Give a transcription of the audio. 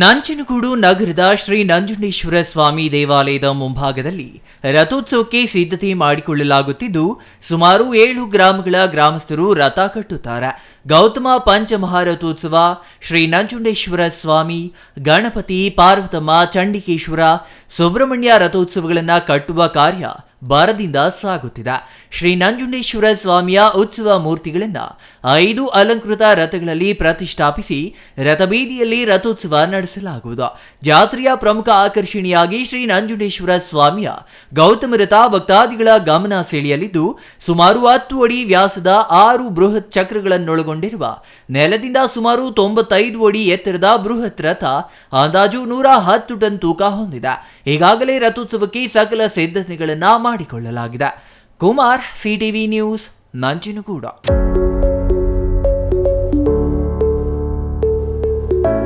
ನಂಜನಗೂಡು ನಗರದ ಶ್ರೀ ನಂಜುಂಡೇಶ್ವರ ಸ್ವಾಮಿ ದೇವಾಲಯದ ಮುಂಭಾಗದಲ್ಲಿ ರಥೋತ್ಸವಕ್ಕೆ ಸಿದ್ಧತೆ ಮಾಡಿಕೊಳ್ಳಲಾಗುತ್ತಿದ್ದು, ಸುಮಾರು 7 ಗ್ರಾಮಗಳ ಗ್ರಾಮಸ್ಥರು ರಥ ಕಟ್ಟುತ್ತಾರೆ. ಗೌತಮ ಪಂಚಮಹಾರಥೋತ್ಸವ, ಶ್ರೀ ನಂಜುಂಡೇಶ್ವರ ಸ್ವಾಮಿ, ಗಣಪತಿ, ಪಾರ್ವತಮ್ಮ, ಚಂಡಿಕೇಶ್ವರ, ಸುಬ್ರಹ್ಮಣ್ಯ ರಥೋತ್ಸವಗಳನ್ನು ಕಟ್ಟುವ ಕಾರ್ಯ ಭರದಿಂದ ಸಾಗುತ್ತಿದೆ. ಶ್ರೀ ನಂಜುಂಡೇಶ್ವರ ಸ್ವಾಮಿಯ ಉತ್ಸವ ಮೂರ್ತಿಗಳನ್ನು 5 ಅಲಂಕೃತ ರಥಗಳಲ್ಲಿ ಪ್ರತಿಷ್ಠಾಪಿಸಿ ರಥಬೀದಿಯಲ್ಲಿ ರಥೋತ್ಸವ ನಡೆಸಲಾಗುವುದು. ಜಾತ್ರೆಯ ಪ್ರಮುಖ ಆಕರ್ಷಣೆಯಾಗಿ ಶ್ರೀ ನಂಜುಂಡೇಶ್ವರ ಸ್ವಾಮಿಯ ಗೌತಮ ರಥ ಭಕ್ತಾದಿಗಳ ಗಮನ ಸೆಳೆಯಲಿದ್ದು, ಸುಮಾರು 10 ಅಡಿ ವ್ಯಾಸದ 6 ಬೃಹತ್ ಚಕ್ರಗಳನ್ನೊಳಗೊಂಡಿರುವ ನೆಲದಿಂದ ಸುಮಾರು 95 ಅಡಿ ಎತ್ತರದ ಬೃಹತ್ ರಥ ಅಂದಾಜು 110 ಟನ್ ತೂಕ ಹೊಂದಿದೆ. ಈಗಾಗಲೇ ರಥೋತ್ಸವಕ್ಕೆ ಸಕಲ ಸಿದ್ಧತೆಗಳನ್ನು ಮಾಡಿಕೊಳ್ಳಲಾಗಿದೆ. Kumar, CTV news, Nanjangud.